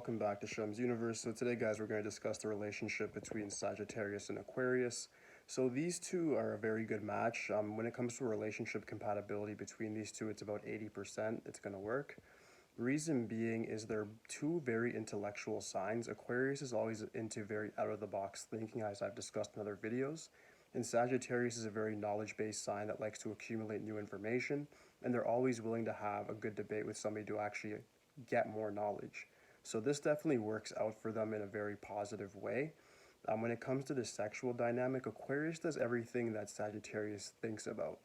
welcome back to Shemsuniverse. So today, guys, we're going to discuss the relationship between Sagittarius and Aquarius. So these two are a very good match. When it comes to a relationship compatibility between these two, it's about 80%. It's going to work. Reason being is they're two very intellectual signs. Aquarius is always into very out-of-the-box thinking, as I've discussed in other videos. And Sagittarius is a very knowledge-based sign that likes to accumulate new information, and they're always willing to have a good debate with somebody to actually get more knowledge. So this definitely works out for them in a very positive way. When it comes to the sexual dynamic, Aquarius does everything that Sagittarius thinks about.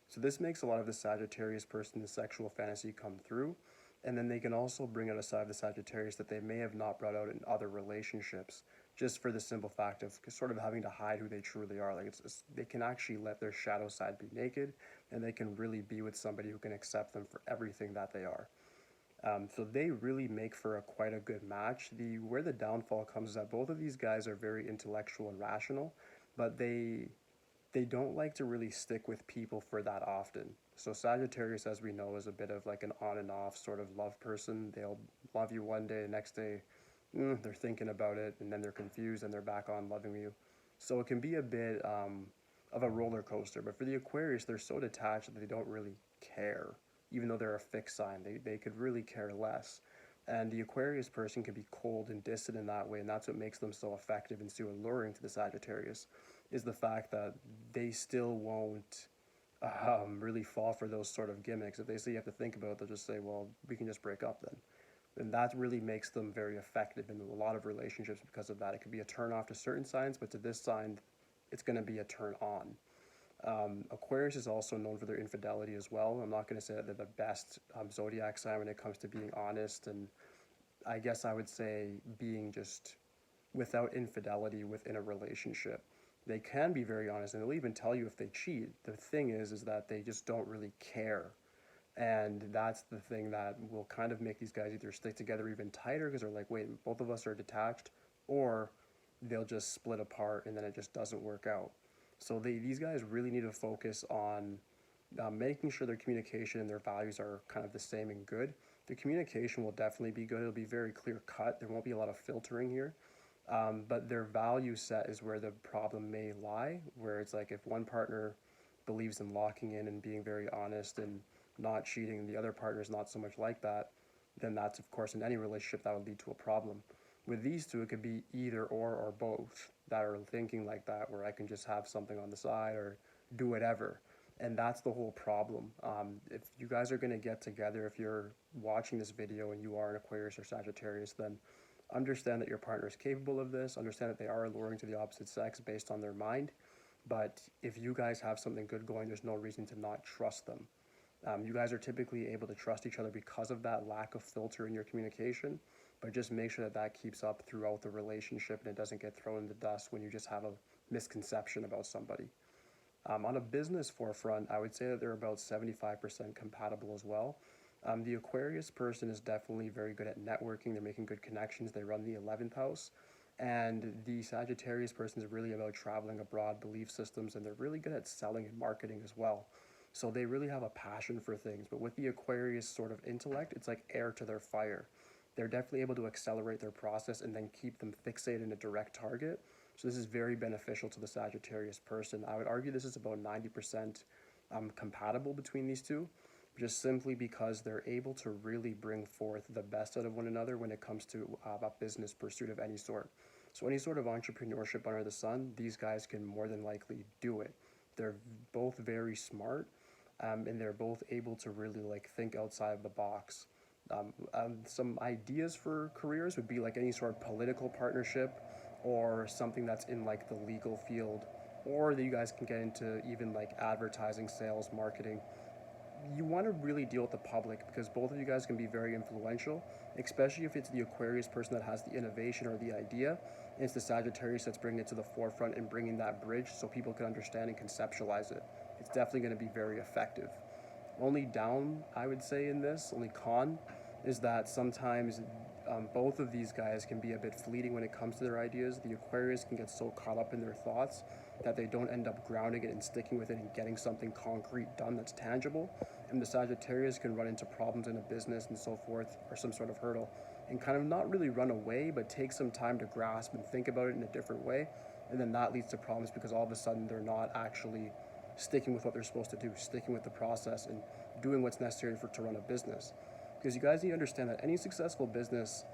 So this makes a lot of the Sagittarius person's sexual fantasy come through, and then they can also bring out a side of the Sagittarius that they may have not brought out in other relationships, just for the simple fact of sort of having to hide who they truly are. Like they can actually let their shadow side be naked, and they can really be with somebody who can accept them for everything that they are. So they really make for quite a good match. Where the downfall comes is that both of these guys are very intellectual and rational, but they don't like to really stick with people for that often. So Sagittarius, as we know, is a bit of like an on and off sort of love person. They'll love you one day, the next day they're thinking about it, and then they're confused and they're back on loving you. So it can be a bit of a roller coaster. But for the Aquarius, they're so detached that they don't really care. Even though they're a fixed sign, they could really care less. And the Aquarius person can be cold and distant in that way, and that's what makes them so effective and so alluring to the Sagittarius, is the fact that they still won't really fall for those sort of gimmicks. If they say you have to think about it, they'll just say, well, we can just break up then. And that really makes them very effective in a lot of relationships because of that. It could be a turn off to certain signs, but to this sign, it's going to be a turn on. Aquarius is also known for their infidelity as well. I'm not going to say that they're the best zodiac sign when it comes to being honest, and I guess I would say being just without infidelity within a relationship. They can be very honest, and they'll even tell you if they cheat. The thing is that they just don't really care. And that's the thing that will kind of make these guys either stick together even tighter because they're like, wait, both of us are detached, or they'll just split apart and then it just doesn't work out. So these guys really need to focus on making sure their communication and their values are kind of the same and good. The communication will definitely be good. It'll be very clear cut. There won't be a lot of filtering here. But their value set is where the problem may lie, where it's like if one partner believes in locking in and being very honest and not cheating, and the other partner is not so much like that, then that's, of course, in any relationship that would lead to a problem. With these two, it could be either or both that are thinking like that, where I can just have something on the side or do whatever. And that's the whole problem. If you guys are going to get together, if you're watching this video and you are an Aquarius or Sagittarius, then understand that your partner is capable of this. Understand that they are alluring to the opposite sex based on their mind. But if you guys have something good going, there's no reason to not trust them. You guys are typically able to trust each other because of that lack of filter in your communication, but just make sure that that keeps up throughout the relationship and it doesn't get thrown in the dust when you just have a misconception about somebody. On a business forefront, I would say that they're about 75% compatible as well. The Aquarius person is definitely very good at networking. They're making good connections. They run the 11th house. And the Sagittarius person is really about traveling abroad, belief systems, and they're really good at selling and marketing as well. So they really have a passion for things. But with the Aquarius sort of intellect, it's like air to their fire. They're definitely able to accelerate their process and then keep them fixated in a direct target. So this is very beneficial to the Sagittarius person. I would argue this is about 90% compatible between these two, just simply because they're able to really bring forth the best out of one another when it comes to a business pursuit of any sort. So any sort of entrepreneurship under the sun, these guys can more than likely do it. They're both very smart, and they're both able to really think outside of the box. Some ideas for careers would be like any sort of political partnership or something that's in the legal field, or that you guys can get into even advertising, sales, marketing. You want to really deal with the public because both of you guys can be very influential, especially if it's the Aquarius person that has the innovation or the idea, and it's the Sagittarius that's bringing it to the forefront and bringing that bridge so people can understand and conceptualize it. It's definitely going to be very effective. Only down, I would say, in this, only con, is that sometimes both of these guys can be a bit fleeting when it comes to their ideas. The Aquarius can get so caught up in their thoughts that they don't end up grounding it and sticking with it and getting something concrete done that's tangible. And the Sagittarius can run into problems in a business and so forth, or some sort of hurdle, and kind of not really run away, but take some time to grasp and think about it in a different way. And then that leads to problems because all of a sudden they're not actually sticking with what they're supposed to do, sticking with the process and doing what's necessary to run a business. Because you guys need to understand that any successful business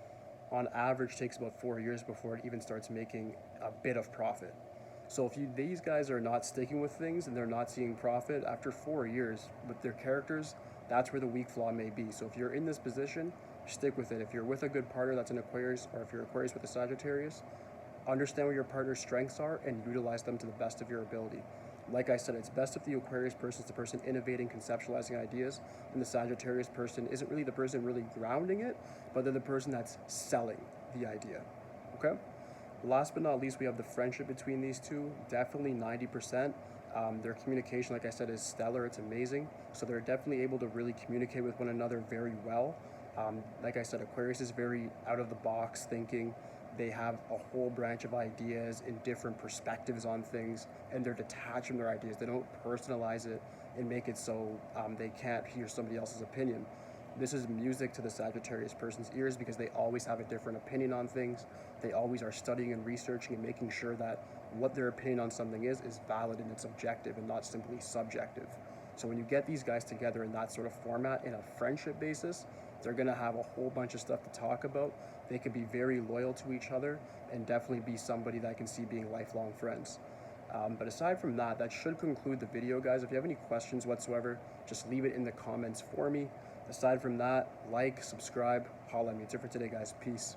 on average takes about 4 years before it even starts making a bit of profit. So if these guys are not sticking with things and they're not seeing profit after 4 years with their characters, that's where the weak flaw may be. So if you're in this position, stick with it. If you're with a good partner that's an Aquarius, or if you're Aquarius with a Sagittarius, understand what your partner's strengths are and utilize them to the best of your ability. Like I said, it's best if the Aquarius person is the person innovating, conceptualizing ideas, and the Sagittarius person isn't really the person really grounding it, but they're the person that's selling the idea, okay? Last but not least, we have the friendship between these two, definitely 90%. Their communication, like I said, is stellar, it's amazing. So they're definitely able to really communicate with one another very well. Like I said, Aquarius is very out of the box thinking. They have a whole branch of ideas and different perspectives on things, and they're detached from their ideas. They don't personalize it and make it so they can't hear somebody else's opinion. This is music to the Sagittarius person's ears because they always have a different opinion on things. They always are studying and researching and making sure that what their opinion on something is valid and it's objective and not simply subjective. So when you get these guys together in that sort of format in a friendship basis, they're going to have a whole bunch of stuff to talk about. They can be very loyal to each other and definitely be somebody that I can see being lifelong friends. But aside from that, that should conclude the video, guys. If you have any questions whatsoever, just leave it in the comments for me. Aside from that, like, subscribe, holla at me. It's it for today, guys. Peace.